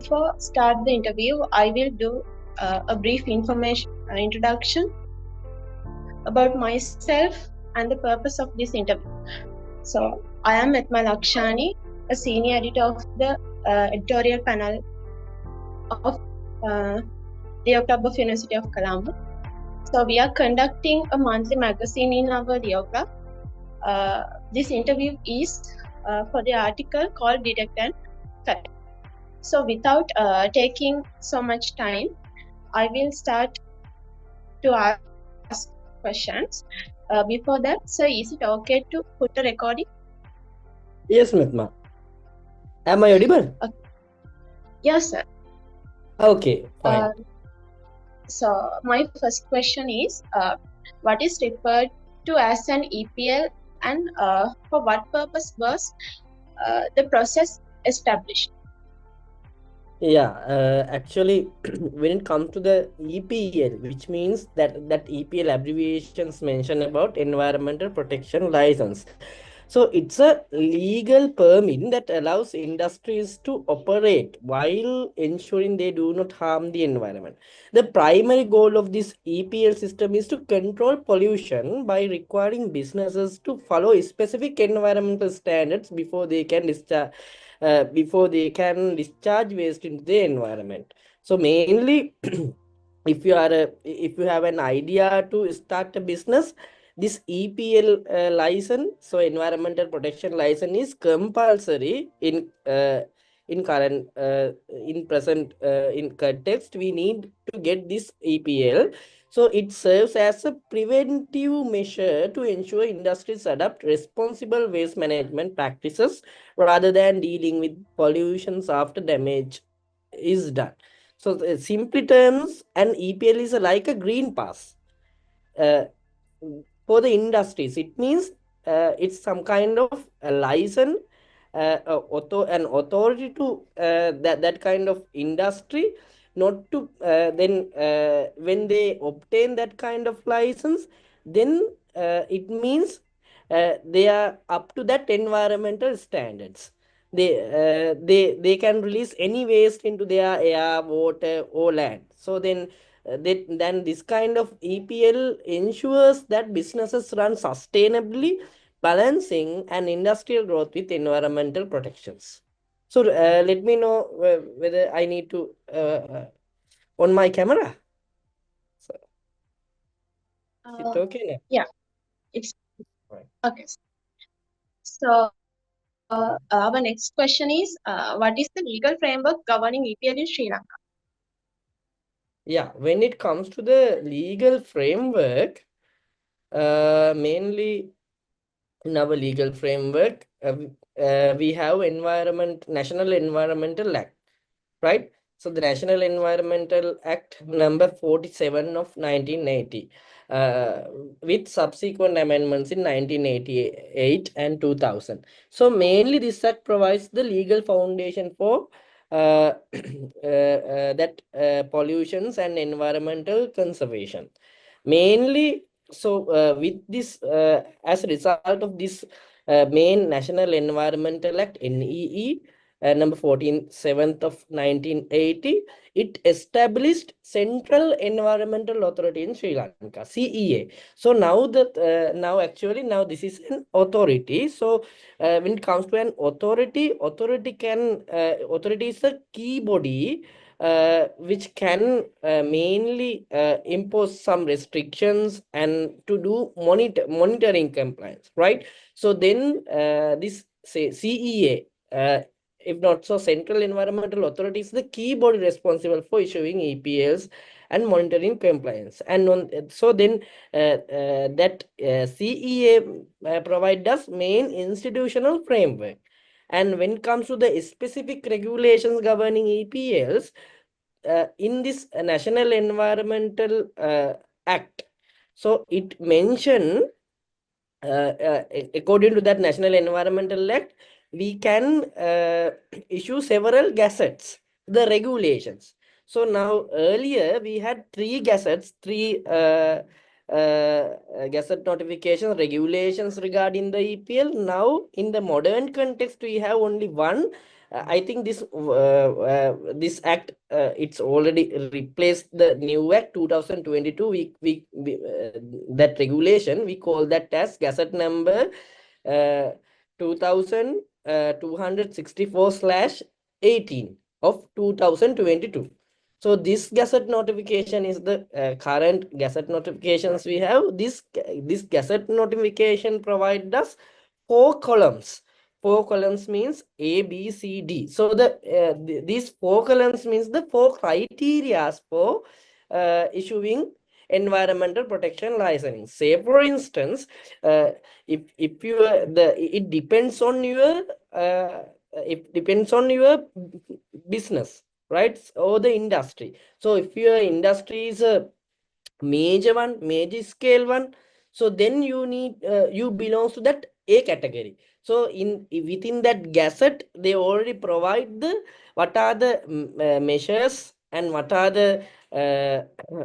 before start the interview, I will do a brief introduction about myself and the purpose of this interview. So, I am Etma Lakshani, a senior editor of the editorial panel of uh, the October University of Colombo. So, we are conducting a monthly magazine in our Leo Club. This interview is for the article called Detect and Correct. So, without taking so much time, I will start to ask questions. Before that, sir, is it okay to put a recording? Yes, Mitma. Am I audible? Yes, sir. Okay, fine. So my first question is, what is referred to as an EPL, and for what purpose was the process established? Yeah, actually, when it comes to the EPL, which means that EPL abbreviations mention about Environmental Protection License. So it's a legal permit that allows industries to operate while ensuring they do not harm the environment. The primary goal of this EPL system is to control pollution by requiring businesses to follow specific environmental standards before they can discharge waste into the environment. So mainly, if you have an idea to start a business, this EPL license, so environmental protection license, is compulsory in current in present in context. We need to get this EPL. So it serves as a preventive measure to ensure industries adopt responsible waste management practices rather than dealing with pollutions after damage is done. So simply terms, an EPL is like a green pass uh, for the industries. It means it's some kind of a license, an authority to that kind of industry, not to then when they obtain that kind of license, then it means they are up to that environmental standards. They can release any waste into their air, water, or land. So then this kind of EPL ensures that businesses run sustainably, balancing an industrial growth with environmental protections. So let me know whether I need to on my camera. So is it okay now? Yeah, it's Right. okay. So our next question is, what is the legal framework governing EPL in Sri Lanka? Yeah, when it comes to the legal framework, mainly in our legal framework, we have National Environmental Act, right? So the National Environmental Act number 47 of 1980, uh, with subsequent amendments in 1988 and 2000. So mainly this act provides the legal foundation for that pollutions and environmental conservation. Mainly, so with this, as a result of this main National Environmental Act, NEE, number 14, 7th of 1980, it established Central Environmental Authority in Sri Lanka, CEA. So now this is an authority. So when it comes to an authority is a key body which can mainly impose some restrictions and to do monitoring compliance, right? So then this say CEA, if not so, Central Environmental Authority is the key body responsible for issuing EPLs and monitoring compliance. And so then that CEA provide us main institutional framework. And when it comes to the specific regulations governing EPLs, in this National Environmental Act, so it mentioned according to that National Environmental Act, we can issue several gazettes, the regulations. So now earlier we had three gazettes, three gazette notifications, regulations regarding the EPL. Now in the modern context, we have only one I think this act it's already replaced the new act 2022. That regulation we call that as Gazette number 2264/18 of 2022. So this Gazette notification is the current Gazette notifications we have. This Gazette notification provides us 4 columns. 4 columns means A, B, C, D. So these 4 columns means the 4 criterias for issuing environmental protection licensing. Say for instance, if you it depends on your business, right, or the industry. So if your industry is a major scale one, so then you need you belongs to that A category. So within that gazette they already provide the what are the measures and uh,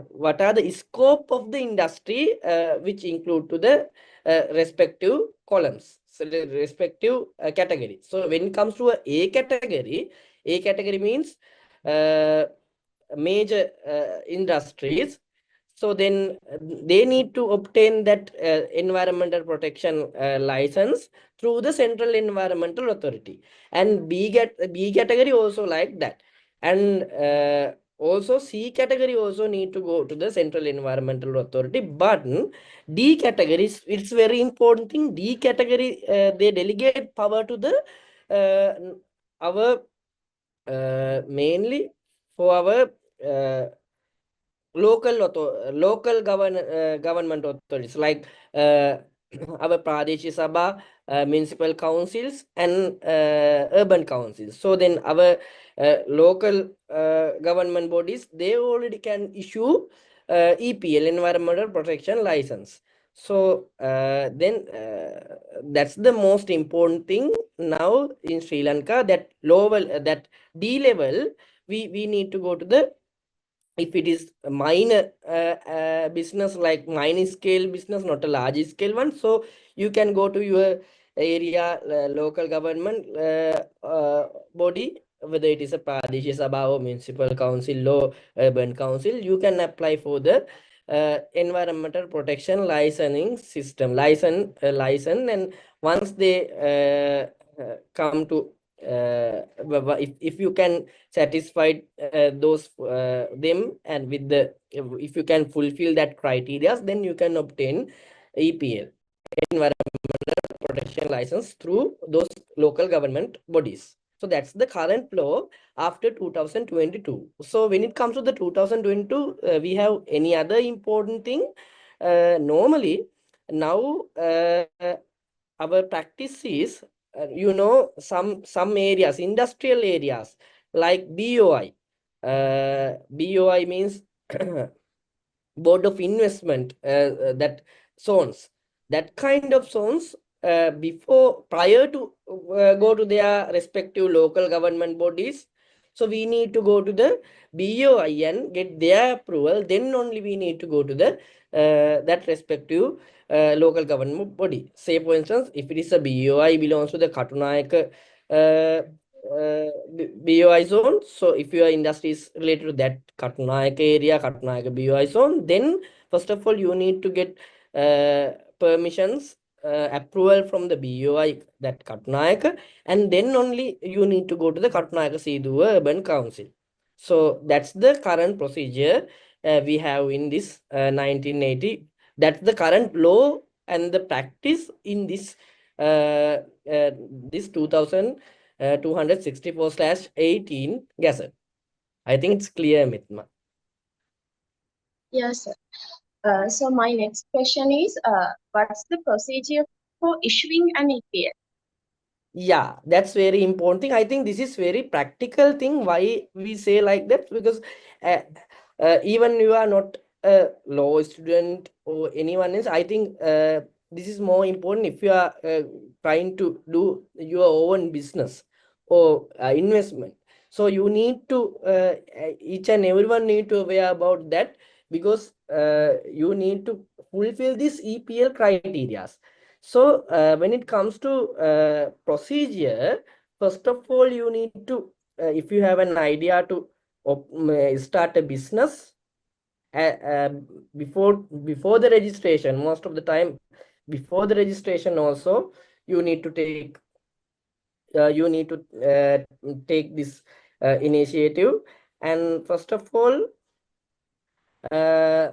what are the scope of the industry which include to the respective columns, so the respective category. So when it comes to A category means uh, major industries. So then they need to obtain that environmental protection license through the Central Environmental Authority. And B category also like that. And also C category also need to go to the Central Environmental Authority. But D category, it's very important thing. D category, they delegate power to the our mainly for our government authorities like our Pradesh Sabha, municipal councils, and urban councils. So then our local government bodies, they already can issue EPL, Environmental Protection License. So then that's the most important thing now in Sri Lanka, that that D level, we need to go to the, if it is a minor business like minor scale business, not a large scale one, so you can go to your area local government body, whether it is a Pradesh Sabha or municipal council or urban council, you can apply for the environmental protection licensing system license. And once they come to if you can satisfy those them, and with the, if you can fulfill that criteria, then you can obtain EPL, environmental protection license, through those local government bodies. So that's the current law after 2022. So when it comes to the 2022, we have any other important thing? Normally now our practice is some areas, industrial areas like BOI. BOI means Board of Investment, that zones, that kind of zones, prior to go to their respective local government bodies. So we need to go to the BOI and get their approval. Then only we need to go to the that respective local government body. Say for instance, if it is a BOI belongs to the Katunayaka BOI zone. So if your industry is related to that Katunayaka area, Katunayaka BOI zone, then first of all you need to get permissions, approval from the BOI, that Katunayaka, and then only you need to go to the Katunayaka Siduwa Urban Council. So that's the current procedure we have in this 1980. That's the current law and the practice in this this 2264/18 Gazette. I think it's clear, Mitma. Yes, sir. So my next question is, what's the procedure for issuing an EPL? Yeah, that's very important thing. I think this is very practical thing. Why we say like that? Because uh, even you are not a law student or anyone else, I think this is more important if you are trying to do your own business or investment. So you need to each and everyone need to aware about that, because you need to fulfill this EPL criteria. So when it comes to procedure first of all, you need to, if you have an idea to start a business, uh, uh, before before the registration, most of the time before the registration also, you need to take you need to take this initiative. And first of all, uh,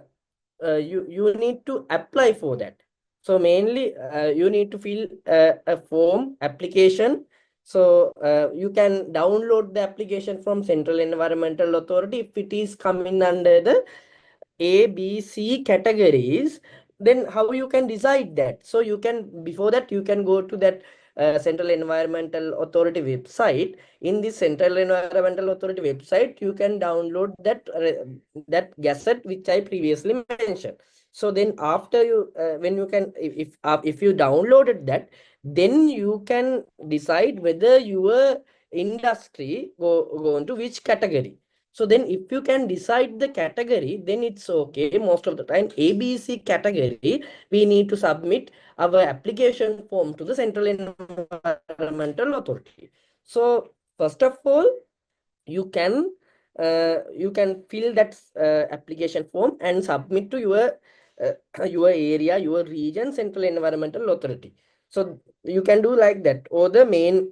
you need to apply for that. So mainly you need to fill a form application. So you can download the application from Central Environmental Authority if it is coming under the A, B, C categories. Then how you can decide that? So you can, before that, you can go to that Central Environmental Authority website. In the Central Environmental Authority website, you can download that gazette which I previously mentioned. So then after you, when you can, if you downloaded that, then you can decide whether your industry go into which category. So then if you can decide the category, then it's okay. Most of the time, ABC category, we need to submit our application form to the Central Environmental Authority. So first of all, you can fill that application form and submit to your area, your region, Central Environmental Authority. So you can do like that, or the main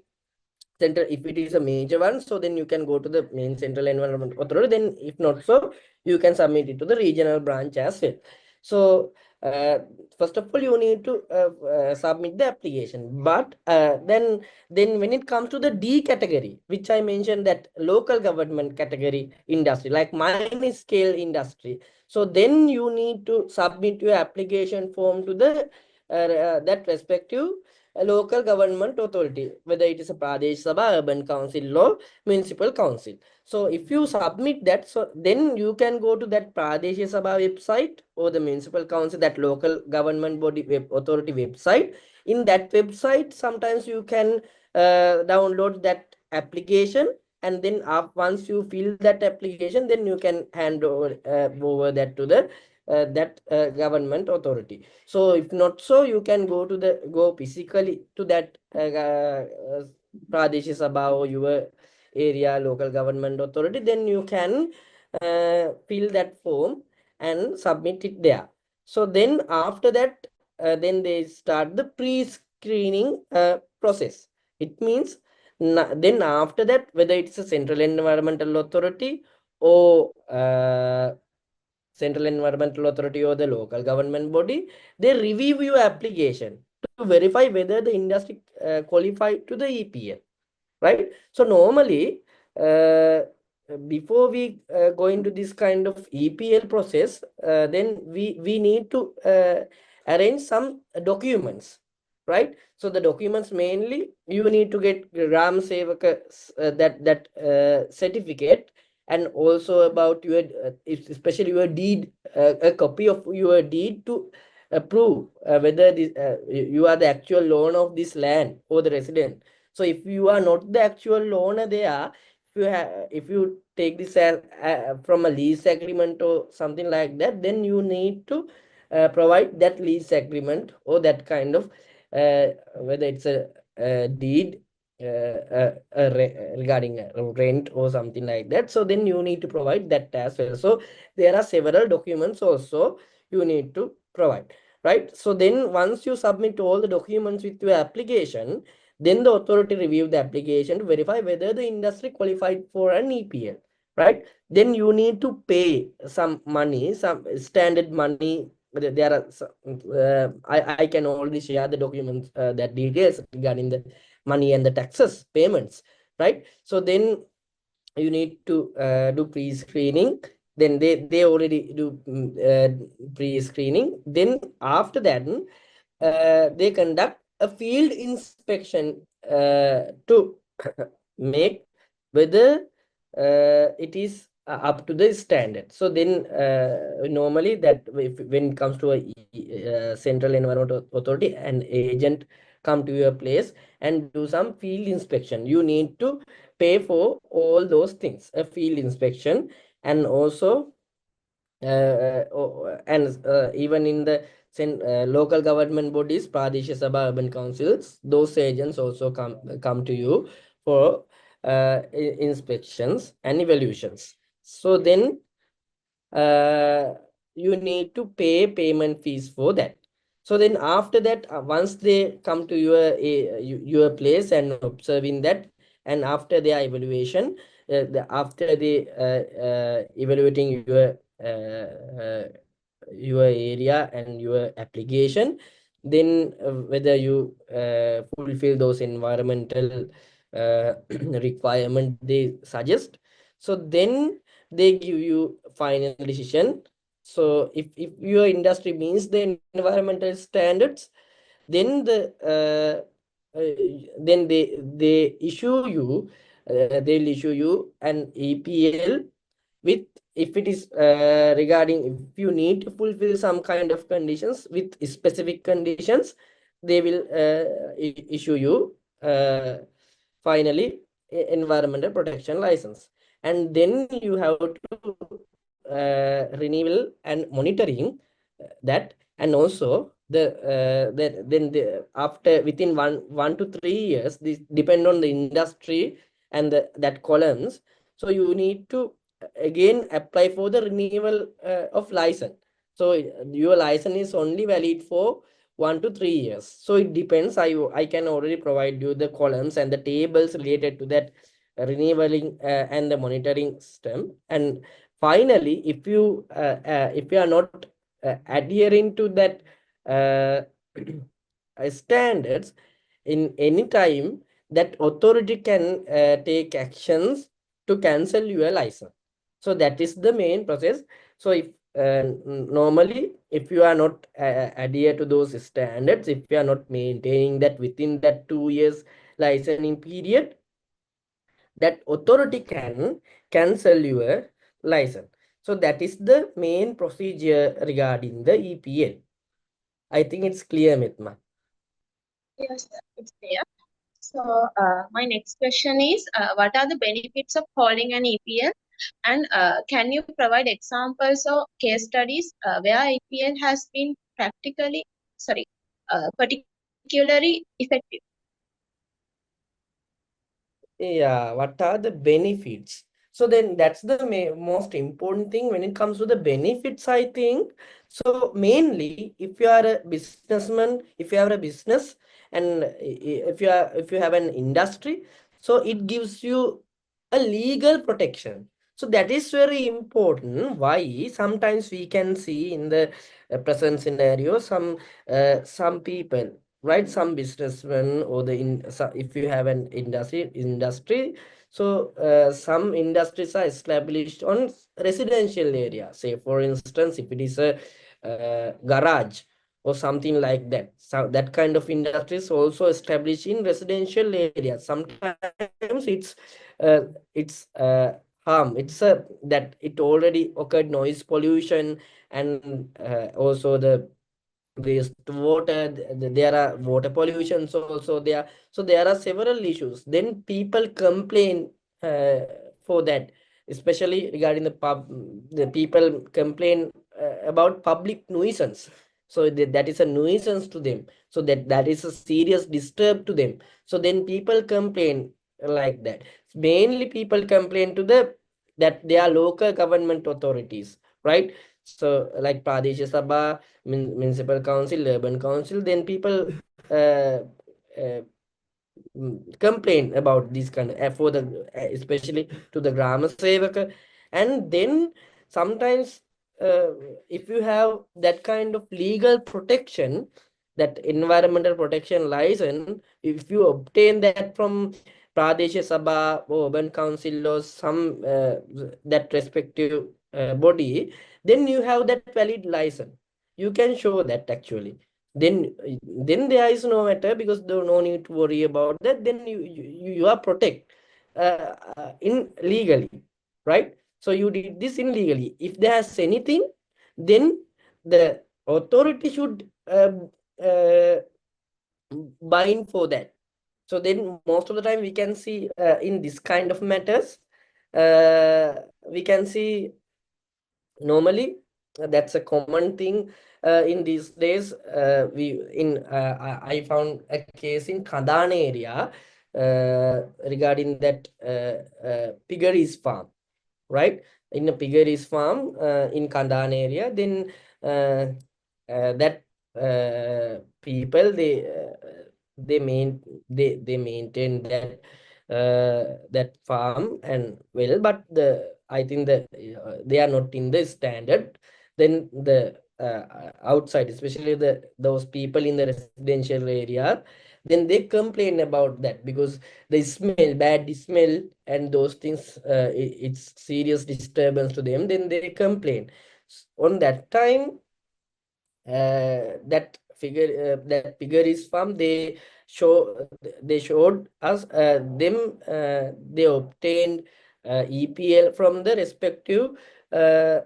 center. If it is a major one, so then you can go to the main Central Environment Authority. Then if not so, you can submit it to the regional branch as well. So uh, first of all, you need to submit the application. But then when it comes to the D category, which I mentioned, that local government category industry, like mine scale industry, so then you need to submit your application form to the that respective a local government authority, whether it is a Pradesh Sabha, urban council, or municipal council. So if you submit that, so then you can go to that Pradesh Sabha website or the municipal council, that local government body authority website. In that website, sometimes you can download that application, and then once you fill that application, then you can hand over that to the that government authority. So if not so, you can go physically to that Pradesh Sabha or your area local government authority. Then you can fill that form and submit it there. So then after that, then they start the pre-screening process. It means then after that, whether it's a Central Environmental Authority or Central Environmental Authority or the local government body, they review your application to verify whether the industry qualified to the EPL, right? So normally, uh, before we go into this kind of EPL process, then we need to arrange some documents, right? So the documents, mainly you need to get Ram Sevaka that certificate, and also about your especially your deed, a copy of your deed to prove whether you are the actual owner of this land or the resident. So if you are not the actual owner there, if you take this as from a lease agreement or something like that, then you need to provide that lease agreement or that kind of whether it's a deed regarding rent or something like that. So then you need to provide that as well. So there are several documents also you need to provide, right? So then once you submit all the documents with your application, then the authority review the application to verify whether the industry qualified for an EPL, right? Then you need to pay some money, some standard money. There are I can already share the documents, that details regarding the money and the taxes payments, right? So then you need to do pre-screening. Then they already do pre-screening. Then after that, they conduct a field inspection to make whether it is up to the standard. So then normally that when it comes to a Central Environment Authority, an agent come to your place and do some field inspection. You need to pay for all those things, a field inspection, and also even in the local government bodies, Pradesh Sabha, urban councils, those agents also come to you for inspections and evaluations. So then you need to pay payment fees for that. So then after that, once they come to your place and observing that, and after their evaluation, after they evaluating your area and your application, then whether you fulfill those environmental requirement they suggest, so then they give you final decision. So if your industry means the environmental standards, then they issue you they'll issue you an EPL with, if it is regarding, if you need to fulfill some kind of conditions with specific conditions, they will issue you finally environmental protection license. And then you have to renewal and monitoring that. And also after within 1 to 3 years, this depend on the industry and that columns. So you need to again apply for the renewal of license. So your license is only valid for 1 to 3 years. So it depends. I can already provide you the columns and the tables related to that renewing and the monitoring system. And finally, if you are not adhering to that uh, standards in any time, that authority can take actions to cancel your license. So that is the main process. So if normally, if you are not adhere to those standards, if you are not maintaining that within that 2 years licensing period, that authority can cancel your license. So that is the main procedure regarding the EPL. I think it's clear, Mitma. Yes, sir, it's clear. So, my next question is, what are the benefits of holding an EPL? And can you provide examples or case studies where EPL has been particularly effective? Yeah, what are the benefits? So then that's the most important thing when it comes to the benefits, I think. So mainly, if you are a businessman, if you have a business, and if you have an industry, so it gives you a legal protection. So that is very important. Why? Sometimes we can see in the present scenario some people, right, some businessmen, or if you have an industry, so some industries are established on residential area. Say for instance, if it is a garage or something like that, so that kind of industries also established in residential areas. Sometimes uh, it's harm, it's a that it already occurred noise pollution, and also the wastewater, there are water pollutions also there. So there are several issues. Then people complain uh, for that, especially regarding the people complain about public nuisance. So that is a nuisance to them. So that is a serious disturb to them. So then people complain like that. Mainly people complain to that they are local government authorities, right? So like Pradesh Sabha, municipal council, urban council, then people uh, complain about this kind of for the especially to the Grama Sevaka. And then sometimes uh, if you have that kind of legal protection, that environmental protection license, if you obtain that from Pradesh Sabha or urban council or some that respective body, then you have that valid license. You can show that actually. Then there is no matter, because there no need to worry about that. Then you are protect in legally, right? So you did this in legally. If there's anything, then the authority should uh, bind for that. So then most of the time we can see in this kind of matters, we can see normally that's a common thing in these days. I found a case in Kadana area. regarding that piggeries farm, right? In a piggeries farm in Kandan area, then that people they maintain that farm and well, but I think that they are not in the standard. Then the outside, especially those people in the residential area, then they complain about that because the smell, bad smell, and those things, it's serious disturbance to them. Then they complain. On that time, that figure is from they showed us they obtained EPL from the respective uh,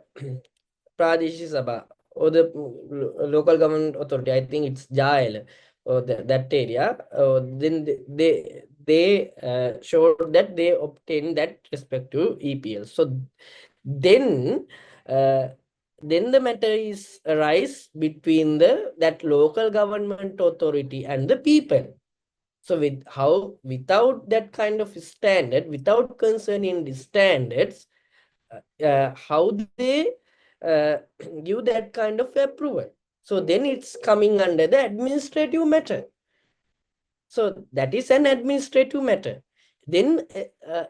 Pradesh Sabha or the local government authority. I think it's Jail or that area. Then they showed that they obtained that respective EPL. So then uh, then the matter is arise between that local government authority and the people. So without that kind of standard, without concerning the standards, how they uh, give that kind of approval. So then it's coming under the administrative matter. So that is an administrative matter. Then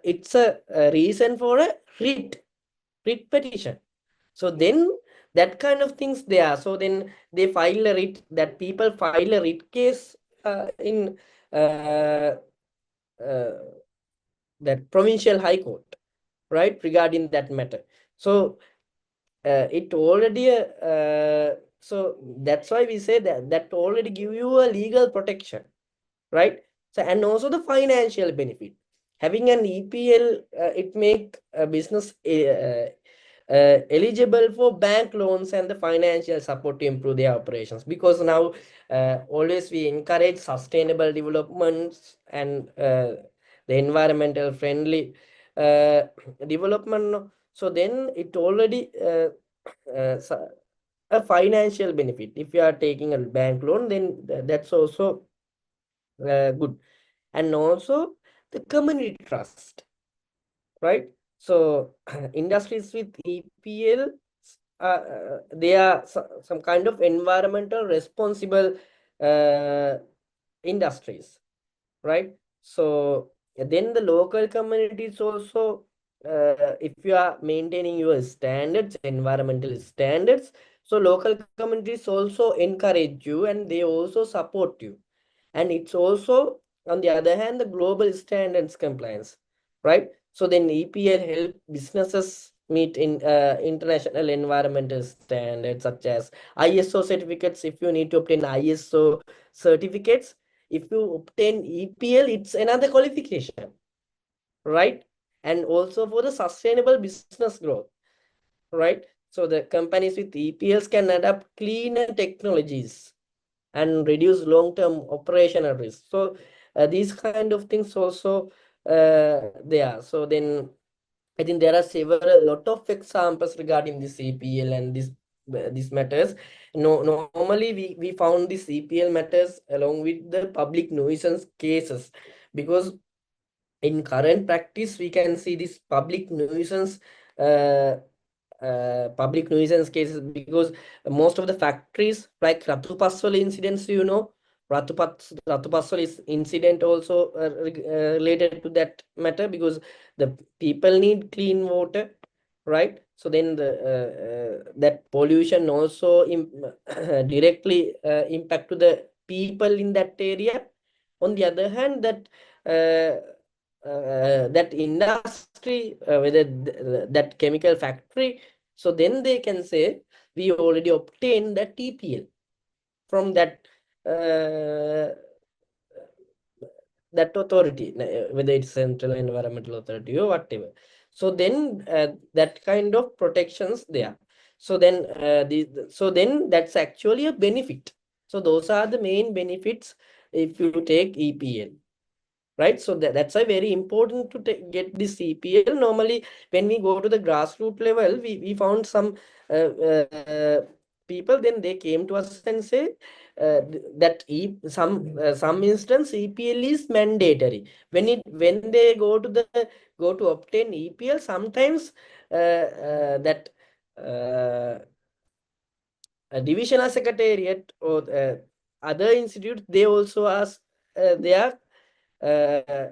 it's a reason for a writ petition. So then that kind of things there. So then they file a writ, that people file a writ case in uh, uh, that provincial high court, right, regarding that matter. So it already so that's why we say that already give you a legal protection, right? So and also the financial benefit. Having an EPL, it make a business eligible for bank loans and the financial support to improve their operations, because now always we encourage sustainable developments and the environmental friendly uh, development. So then it already a financial benefit. If you are taking a bank loan, then that's also good. And also the community trust, right? So industries with EPL, they are some kind of environmental responsible uh, industries, right? So then the local communities also, if you are maintaining your standards, environmental standards, so local communities also encourage you and they also support you. And it's also, on the other hand, the global standards compliance, right? So then EPL help businesses meet in international environmental standards such as ISO certificates. If you need to obtain ISO certificates, if you obtain EPL, it's another qualification, right? And also for the sustainable business growth, right? So the companies with EPLs can adopt cleaner technologies and reduce long-term operational risk. So these kind of things also there. So then I think there are several lot of examples regarding this EPL and these matters. No, normally we found these EPL matters along with the public nuisance cases, because in current practice we can see this uh, public nuisance cases, because most of the factories like Ratu Paswal incidents, Ratu Paswal is incident also related to that matter, because the people need clean water, right? So then that pollution also directly impact to the people in that area. On the other hand, that industry, whether that chemical factory, so then they can say we already obtained that TPL from uh, that authority, whether it's Central Environmental Authority or whatever. So then that kind of protections there. So then so then that's actually a benefit. So those are the main benefits if you take EPL. Right, so that's why very important to get this EPL. Normally when we go to the grassroots level, we found some uh, uh, people, then they came to us and say that some instance EPL is mandatory. When they go to obtain EPL, sometimes that a divisional secretariat or other institutes, they also ask their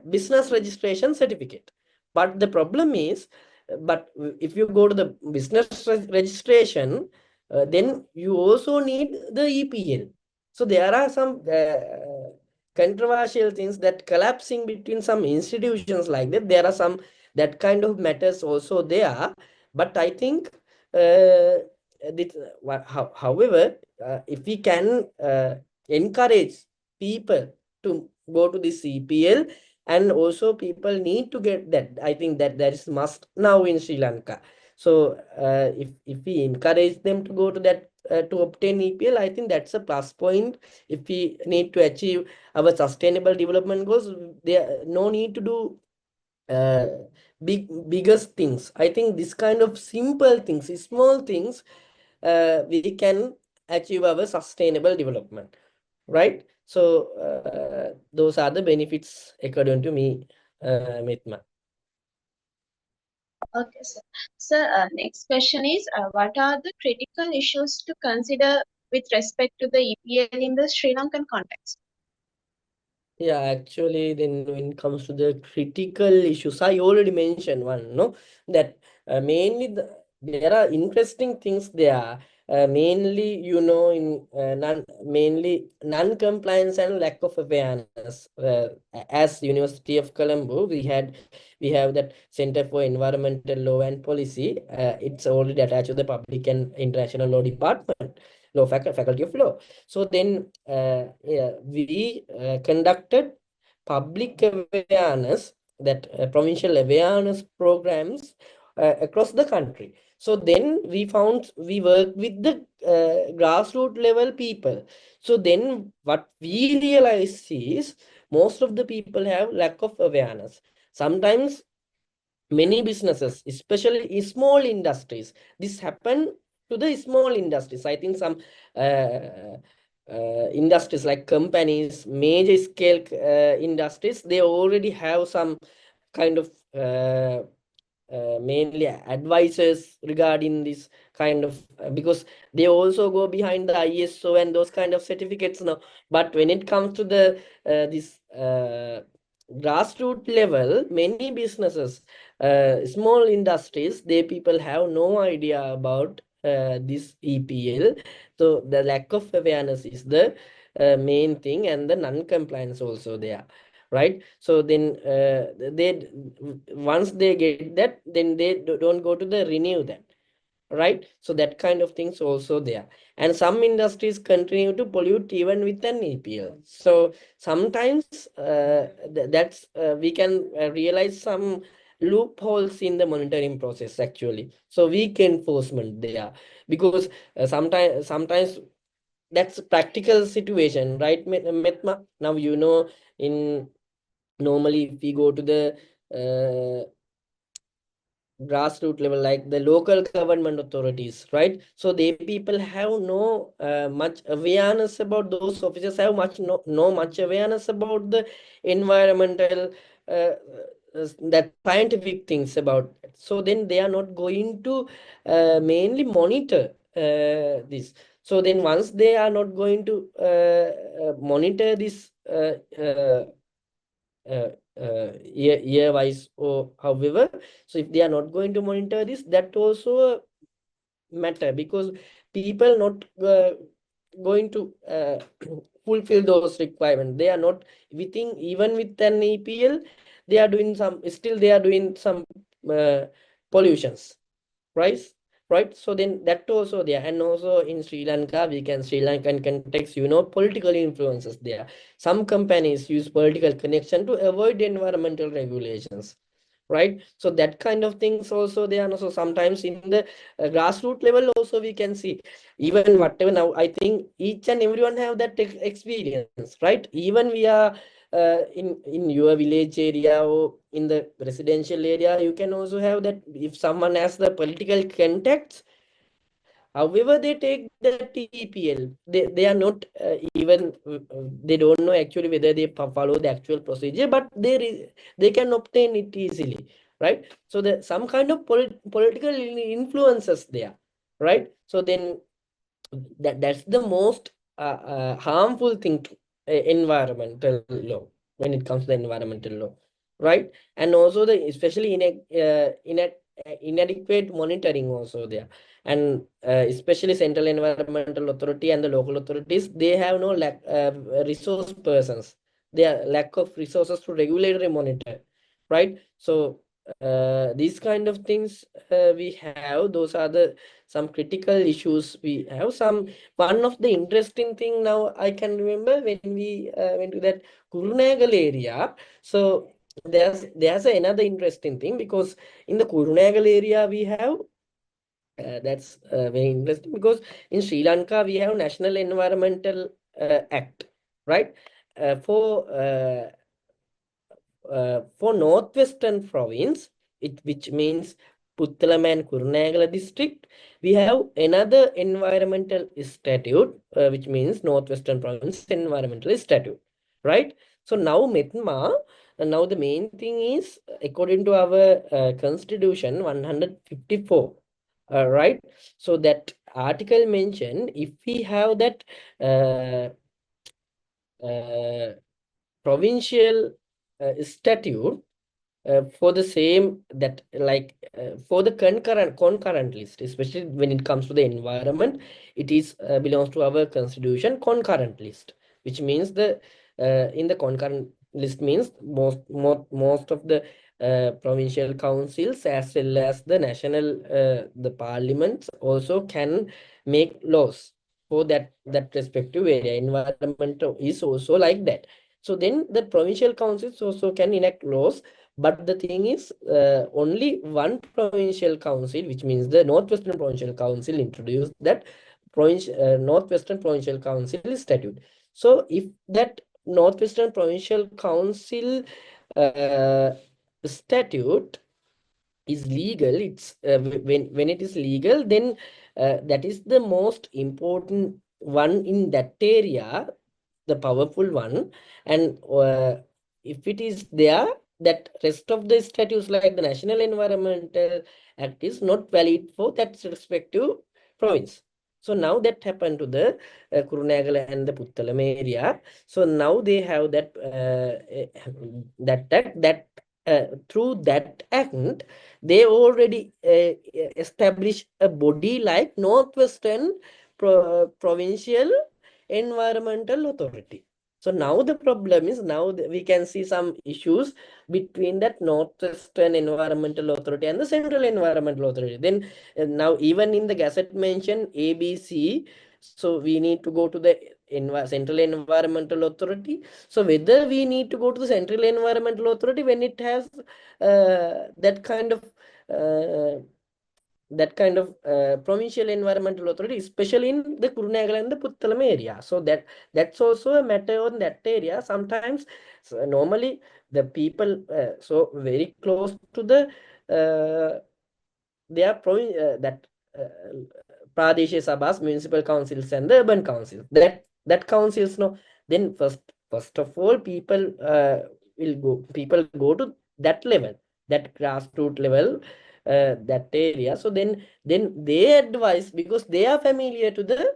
business registration certificate. But the problem is, but if you go to the business registration, then you also need the EPL. So there are some controversial things that collapsing between some institutions like that. There are some that kind of matters also there. But I think this, however, if we can encourage people to go to the CPL, and also people need to get that. I think that is must now in Sri Lanka. So if we encourage them to go to that to obtain EPL, I think that's a plus point. If we need to achieve our sustainable development goals, there no need to do uh, biggest things. I think this kind of simple things, small things, we can achieve our sustainable development, right? So those are the benefits according to me, Mitma. Okay, sir. Sir, next question is, what are the critical issues to consider with respect to the EPL in the Sri Lankan context? Yeah, actually, then when it comes to the critical issues, I already mentioned one, no, that mainly there are interesting things there. Mainly, in mainly non-compliance and lack of awareness. As University of Colombo, we have that Center for Environmental Law and Policy. It's already attached to the Public and International Law Department, Faculty of Law. So then yeah, we conducted public awareness, that provincial awareness programs across the country. So then we work with the grassroots level people. So then what we realize is most of the people have lack of awareness. Sometimes many businesses, especially small industries, this happen to the small industries. I think some industries like companies, major scale industries, they already have some kind of mainly advisors regarding this kind of because they also go behind the ISO and those kind of certificates now. But when it comes to the this grassroots level, many businesses, small industries, they people have no idea about this EPL. So the lack of awareness is the main thing, and the non-compliance also there, right? So then they once they get that, then they don't go to the renew that, right? So that kind of things also there. And some industries continue to pollute even with an EPL. So sometimes that's we can realize some loopholes in the monitoring process actually. So weak enforcement there, because sometimes that's a practical situation, right, Metma? Now in normally if we go to the grassroots level, like the local government authorities, right? So they people have no much awareness about, those officers have no much awareness about the environmental that scientific things about it. So then they are not going to mainly monitor this. So then once they are not going to monitor this year wise or however, so if they are not going to monitor this, that also matter, because people not going to fulfill those requirements. They are not within, even with an EPL, they are doing some, still they are doing some pollutions, right? Right. So then that also there. And also in Sri Lanka, we can Sri Lankan context, political influences there. Some companies use political connection to avoid environmental regulations, right? So that kind of things also there. And also sometimes in the grassroots level also we can see, even whatever, now I think each and everyone have that experience, right? Even we are in your village area or in the residential area, you can also have that. If someone has the political contacts, However, they take the TPL. They are not even they don't know actually whether they follow the actual procedure, but they can obtain it easily, right? So the some kind of political influences there, right? So then that's the most harmful thing to environmental law when it comes to the environmental law, right? And also the especially inadequate monitoring also there, and especially central environmental authority and the local authorities, they have no resource persons. They are lack of resources to regulate and monitor, right? So these kind of things we have. Those are the some critical issues we have. One of the interesting thing now I can remember when we went to that Kurunagal area. So there's another interesting thing, because in the Kurunagal area we have that's very interesting, because in Sri Lanka we have National Environmental Act, right? For Northwestern Province, which means Puttalam and Kurunegala district, we have another environmental statute, which means Northwestern Province Environmental Statute, right? So now METMA, now the main thing is, according to our Constitution 154, right? So that article mentioned, if we have that uh, provincial statute for the same that for the concurrent list, especially when it comes to the environment, it is belongs to our constitution concurrent list, which means the in the concurrent list means most of the provincial councils as well as the national the parliaments also can make laws for that respective area. Environment is also like that. So then the provincial councils also can enact laws, but the thing is, only one provincial council, which means the Northwestern Provincial Council, introduced that Northwestern Provincial Council statute. So if that Northwestern Provincial Council uh, statute is legal, it's when it is legal, then that is the most important one in that area, the powerful one. And if it is there, that rest of the statutes like the National Environmental Act is not valid for that respective province. So now that happened to the Kurunegala and the Puttalam area. So now they have that through that act, they already established a body like Northwestern Provincial Environmental Authority. So now the problem is, now we can see some issues between that Northwestern Environmental Authority and the Central Environmental Authority. Then now even in the Gazette mention ABC, so we need to go to the Central Environmental Authority. So whether we need to go to the Central Environmental Authority when it has that kind of uh, provincial environmental authority, especially in the Kurunegala and the Puttalam area. So that's also a matter on that area. Sometimes, so normally the people so very close to the they are that Pradesh Sabhas, municipal councils and the urban councils. That councils, no. Then first of all, people go to that level, that grassroots level, that area. So then they advise, because they are familiar to the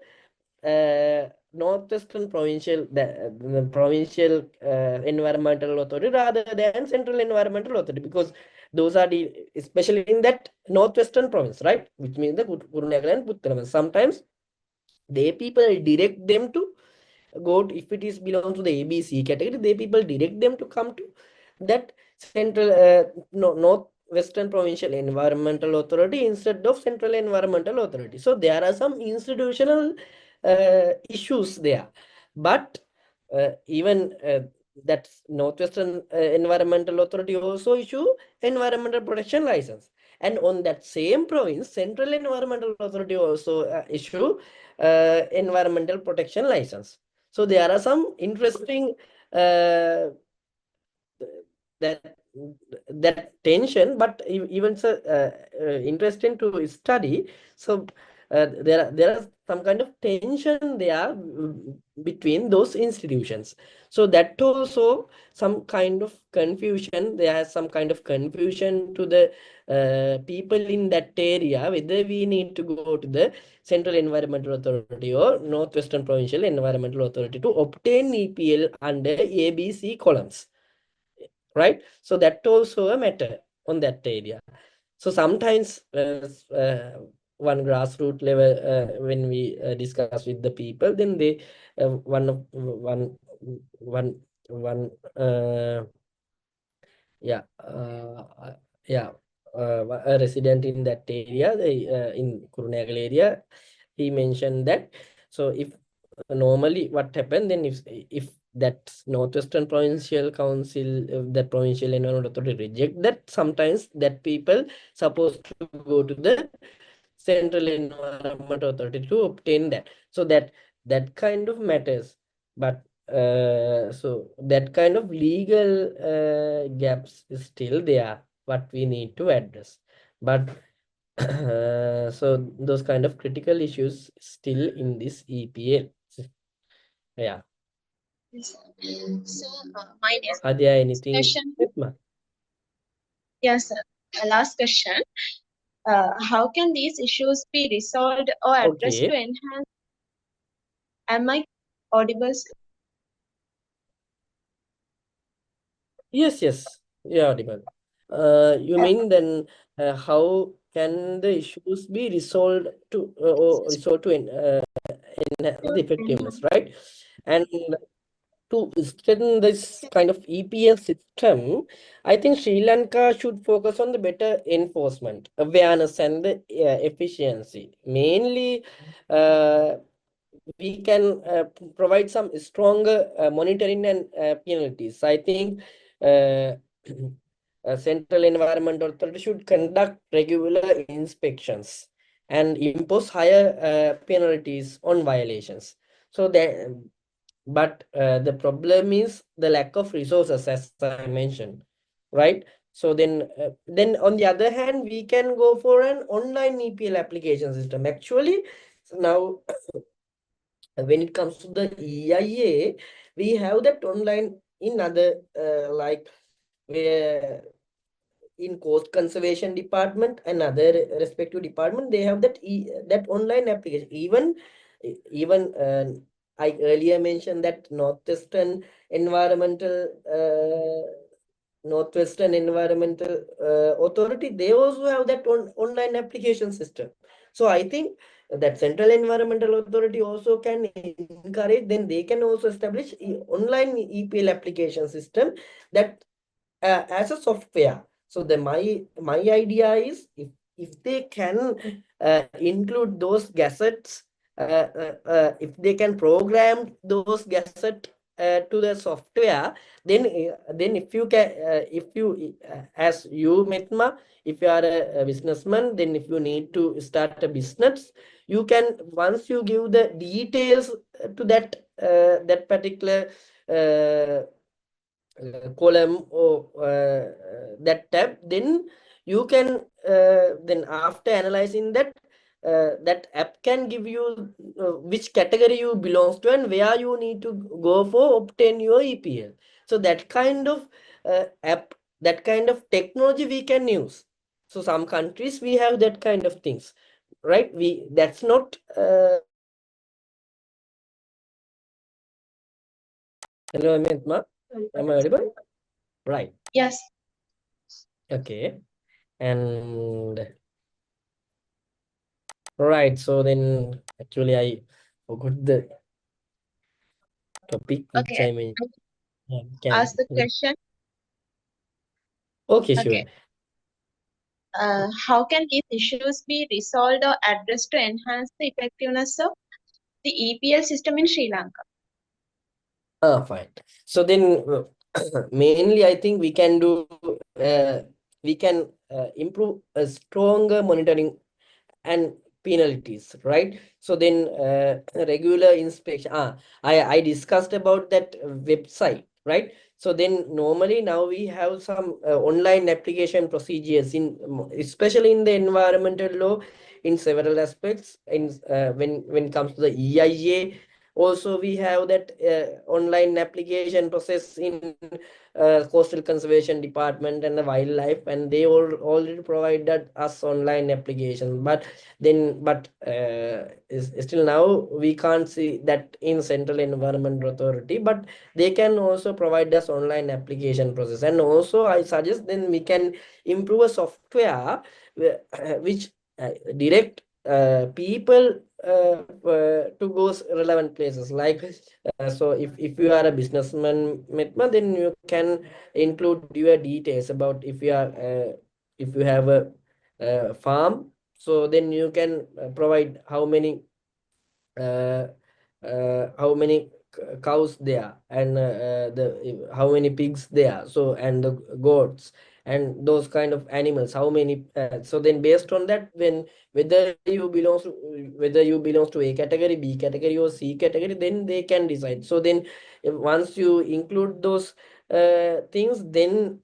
Northwestern Provincial the provincial environmental authority rather than Central Environmental Authority, because those are especially in that Northwestern province, right? Which means the Kurunegala and Puttalam. Sometimes they people direct them to go to, if it is belongs to the ABC category, they people direct them to come to that central Northwestern Provincial Environmental Authority instead of Central Environmental Authority. So there are some institutional issues there, but even that Northwestern Environmental Authority also issue environmental protection license, and on that same province, Central Environmental Authority also issue environmental protection license. So there are some interesting that that tension, but even so interesting to study. So there are some kind of tension there between those institutions. So that also some kind of confusion. There has some kind of confusion to the people in that area, whether we need to go to the Central Environmental Authority or Northwestern Provincial Environmental Authority to obtain EPL under ABC columns, right? So that also a matter on that area. So sometimes one grassroots level, when we discuss with the people, then they one yeah yeah a resident in that area, in Kurunagal area, he mentioned that. So if normally what happened then, if that Northwestern Provincial Council, that Provincial Environment Authority reject that, sometimes that people supposed to go to the Central Environment Authority to obtain that. So that kind of matters. But so that kind of legal gaps is still there, what we need to address. But so those kind of critical issues still in this EPL. Yeah. Yes. So, my next Are there anything, question. Nitma? Yes, sir. Last question. How can these issues be resolved or addressed to Okay. enhance? Am I audible, sir? Yes, yeah, audible. You Uh, mean then how can the issues be resolved to or resolved to enhance to the effectiveness, enhance? right? And to strengthen this kind of EPL system, I think Sri Lanka should focus on the better enforcement, awareness, and the efficiency. Mainly, we can provide some stronger monitoring and penalties. I think uh, Central Environment Authority should conduct regular inspections and impose higher penalties on violations. So that, but the problem is the lack of resources, as I mentioned, right? So then on the other hand, we can go for an online EPL application system. Actually, now when it comes to the EIA, we have that online in other like where in coast conservation department and other respective department, they have that online application. Even I earlier mentioned that environmental Northwestern Environmental Authority, they also have that online application system. So I think that Central Environmental Authority also can encourage, then they can also establish online EPL application system that as a software. So my idea is, if they can include those gazettes, if they can program those gazette to the software, then if you can if you as you, Metma, if you are a businessman, then if you need to start a business, you can, once you give the details to that particular column or that tab, then you can then after analyzing that, that app can give you which category you belongs to and where you need to go for obtain your EPL. So that kind of app, that kind of technology we can use. So some countries we have that kind of things, right? We, that's not hello, Amitma, am I audible? Right. Yes. Okay. And right, so then actually I forgot the topic which Okay. I mean Ask can. the question. Okay, Okay. sure. How can these issues be resolved or addressed to enhance the effectiveness of the EPL system in Sri Lanka? Fine. So then mainly I think we can do we can improve a stronger monitoring and penalties, right? So then regular inspection. I discussed about that website, right? So then normally now we have some online application procedures in especially in the environmental law in several aspects. In when it comes to the EIA, also we have that online application process in coastal conservation department and the wildlife, and they all already provided us online application. But still now we can't see that in Central Environment Authority, but they can also provide us online application process. And also I suggest then we can improve a software which direct people to those relevant places. Like so if you are a businessman, Mitma, then you can include your details about if you have a farm. So then you can provide uh, how many cows there, and the how many pigs there, so and the goats and those kind of animals, how many so then based on that, when whether you belongs to A category, B category, or C category, then they can decide. So then once you include those things, then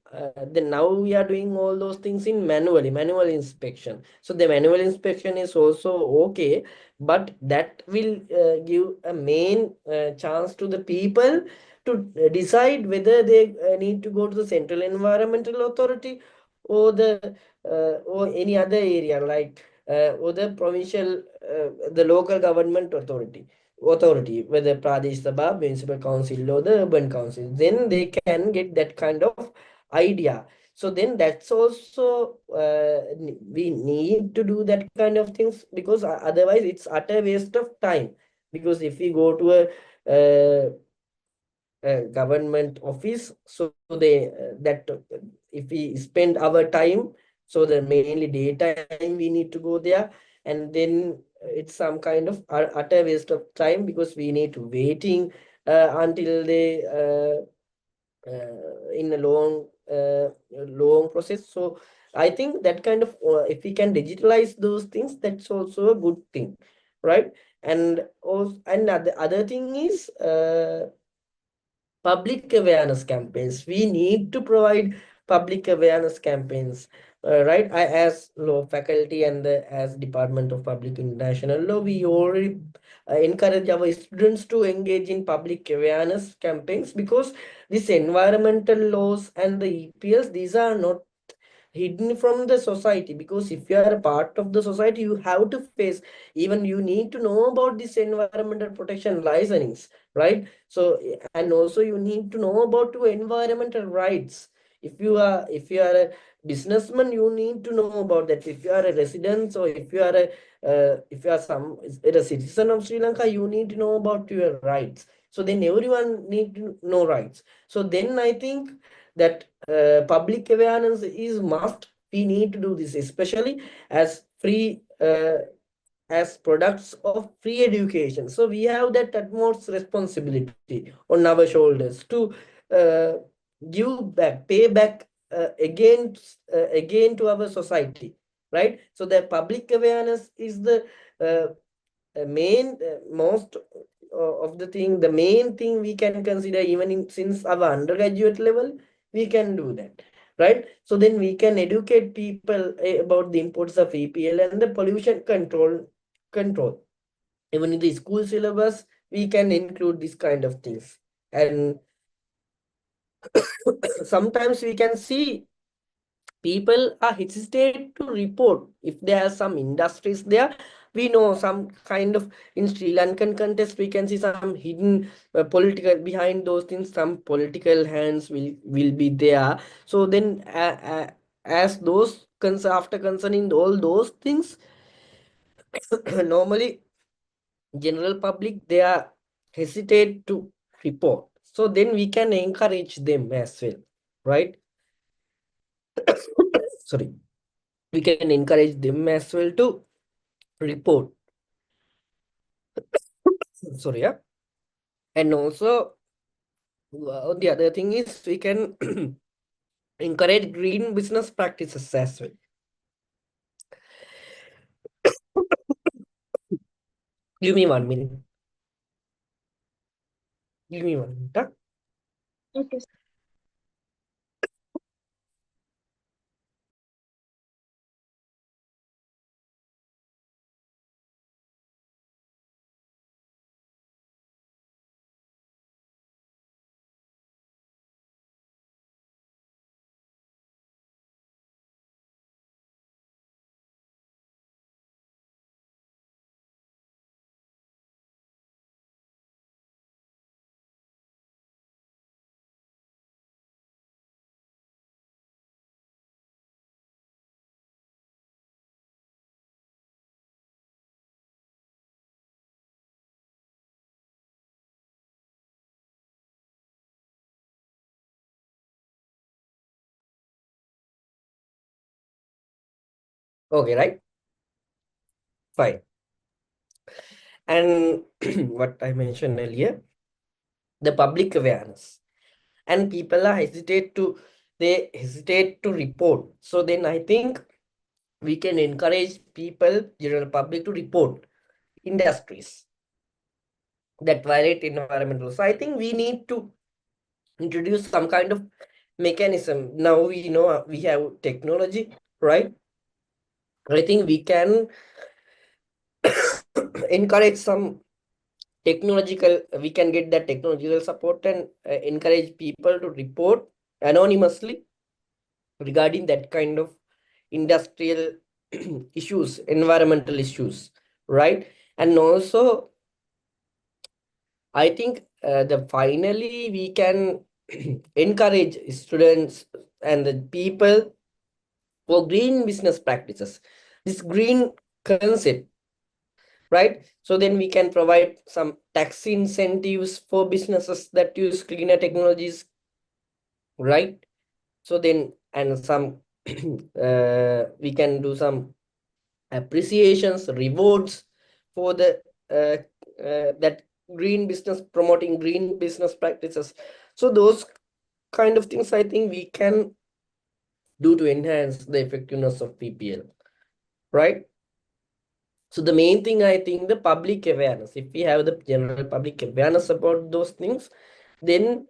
now we are doing all those things in manual inspection. So the manual inspection is also okay, but that will give a main chance to the people to decide whether they need to go to the Central Environmental Authority, or or any other area, like or the provincial the local government authority, whether Pradesh Sabha, municipal council, or the urban council. Then they can get that kind of idea. So then that's also we need to do that kind of things, because otherwise it's utter waste of time. Because if we go to a government office, so they that if we spend our time, so the mainly daytime we need to go there, and then it's some kind of utter waste of time, because we need to waiting until they in a long process. So I think that kind of if we can digitalize those things, that's also a good thing, right? And also, and other thing is public awareness campaigns. We need to provide public awareness campaigns, right? As law faculty and as Department of Public International Law, we already encourage our students to engage in public awareness campaigns, because these environmental laws and the EPLs, these are not hidden from the society. Because if you are a part of the society, you have to face, even you need to know about this environmental protection licensings, right? So and also you need to know about your environmental rights. If you are a businessman, you need to know about that. If you are a resident, or if you are a citizen of Sri Lanka, you need to know about your rights. So then everyone need to know rights. So then I think that public awareness is must. We need to do this, especially as free as products of free education. So we have that utmost responsibility on our shoulders to uh, give back, pay back again to our society, right? So the public awareness is the main most of the main thing we can consider, even since our undergraduate level, we can do that, right? So then we can educate people about the importance of EPL and the pollution control. Even in the school syllabus, we can include this kind of things. And sometimes we can see people are hesitate to report if there are some industries there. We know some kind of, in Sri Lankan context, we can see some hidden political behind those things. Some political hands will be there. So then as those after concerning all those things, normally general public, they are hesitate to report. So then we can encourage them as well, right? Sorry, we can encourage them as well to report. Sorry, yeah. And also the other thing is we can encourage green business practices as well. Give me 1 minute. Give me 1 minute. Huh? Okay. Okay, right? Fine. And what I mentioned earlier, the public awareness. And people are they hesitate to report. So then I think we can encourage people, general public, to report industries that violate environmental. So I think we need to introduce some kind of mechanism. Now we know we have technology, right? I think we can encourage some technological, we can get that technological support and encourage people to report anonymously regarding that kind of industrial issues, environmental issues, right? And also, I think the finally we can encourage students and the people for green business practices. This green concept, right? So then we can provide some tax incentives for businesses that use cleaner technologies, right? So then, and some we can do some appreciations, rewards for the that green business, promoting green business practices. So those kind of things I think we can do to enhance the effectiveness of PPL, right? So the main thing, I think, the public awareness. If we have the general public awareness about those things, then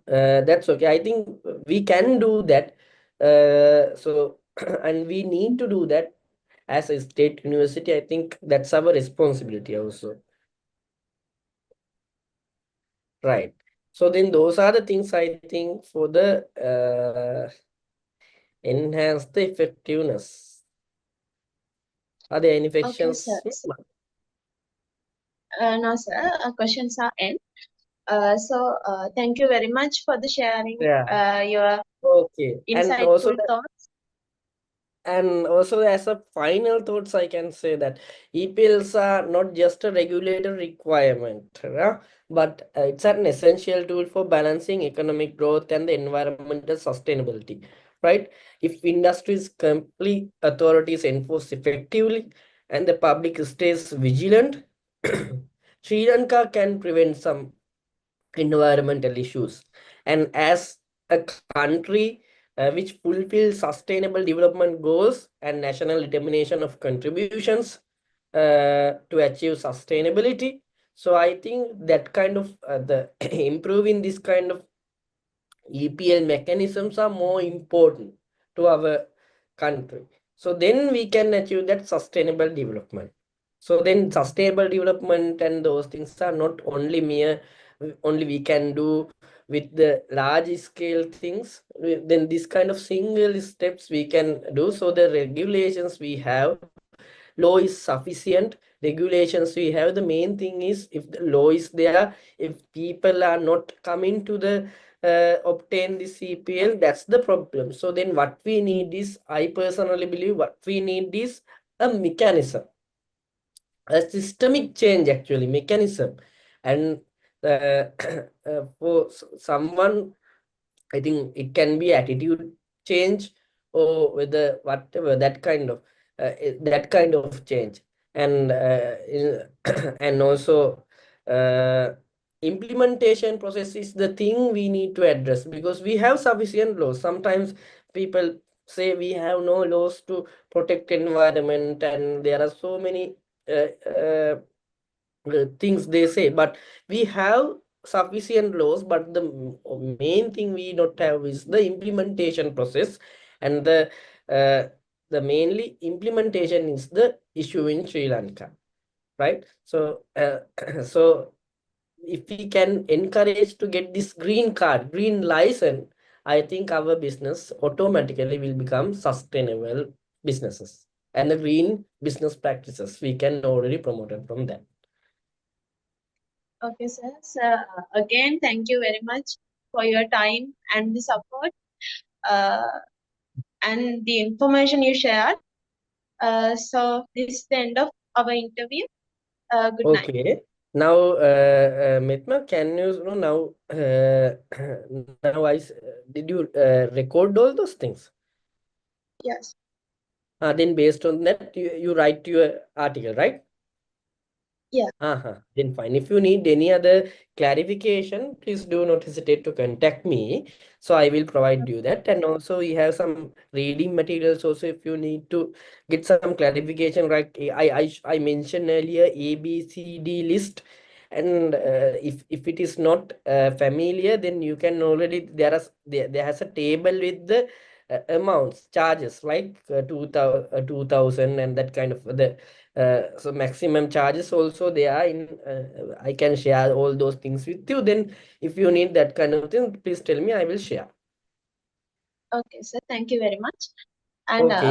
that's okay. I think we can do that. So and we need to do that as a state university. I think that's our responsibility also, right? So then those are the things I think for the enhance the effectiveness. Are there any Okay, sir. questions? No, sir. Questions are end. Thank you very much for the sharing Yeah. your Okay. insightful thoughts. And also, as a final thoughts, I can say that EPLs are not just a regulator requirement, but it's an essential tool for balancing economic growth and the environmental sustainability, right? If industries, complete authorities enforce effectively and the public stays vigilant, Sri Lanka can prevent some environmental issues. And as a country which fulfills sustainable development goals and national determination of contributions to achieve sustainability. So I think that kind of the improving this kind of EPL mechanisms are more important to our country. So then we can achieve that sustainable development. So then sustainable development and those things are not only mere, only we can do with the large scale things. Then this kind of single steps we can do. So the regulations we have, law is sufficient, regulations we have. The main thing is, if the law is there, if people are not coming to the obtain the CPL, that's the problem. So then what we need is, I personally believe what we need is a mechanism, a systemic change, actually mechanism. And for someone, I think it can be attitude change, or whether whatever that kind of change. And and also implementation process is the thing we need to address, because we have sufficient laws. Sometimes people say we have no laws to protect environment, and there are so many things they say, but we have sufficient laws. But the main thing we don't have is the implementation process. And uh, the mainly implementation is the issue in Sri Lanka, right? So so if we can encourage to get this green card, green license, I think our business automatically will become sustainable businesses, and the green business practices we can already promote it from that. Okay, sir. Again, thank you very much for your time and the support uh, and the information you shared. This is the end of our interview. Good night. Okay. Now, Mitma, can you know now? Now, did you record all those things? Yes. Then based on that, you write your article, right? Yeah. Then fine. If you need any other clarification, please do not hesitate to contact me. So I will provide you that. And also we have some reading materials also if you need to get some clarification, right? I mentioned earlier ABCD list. And if it is not familiar, then you can already there has a table with the amounts, charges like 2000 and that kind of the so maximum charges also they are in I can share all those things with you. Then if you need that kind of thing, please tell me, I will share. Okay, sir. Thank you very much. And Okay.